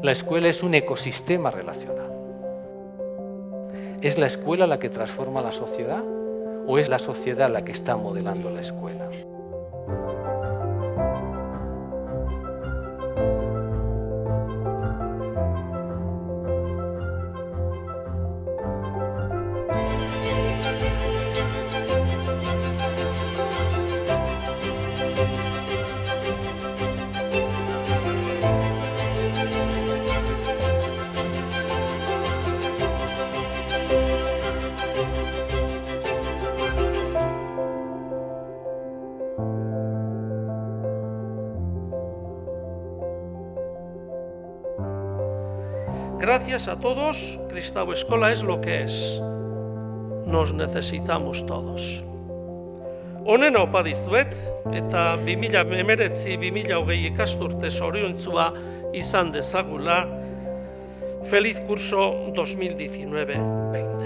La escuela es un ecosistema relacional. ¿Es la escuela la que transforma la sociedad o es la sociedad la que está modelando la escuela? Gracias a todos, Kristau Eskola es lo que es. Nos necesitamos todos. Honena opa dizuet, eta 2019-2020 ikasturte zoriontsua izan dezagula. Feliz curso 2019-20.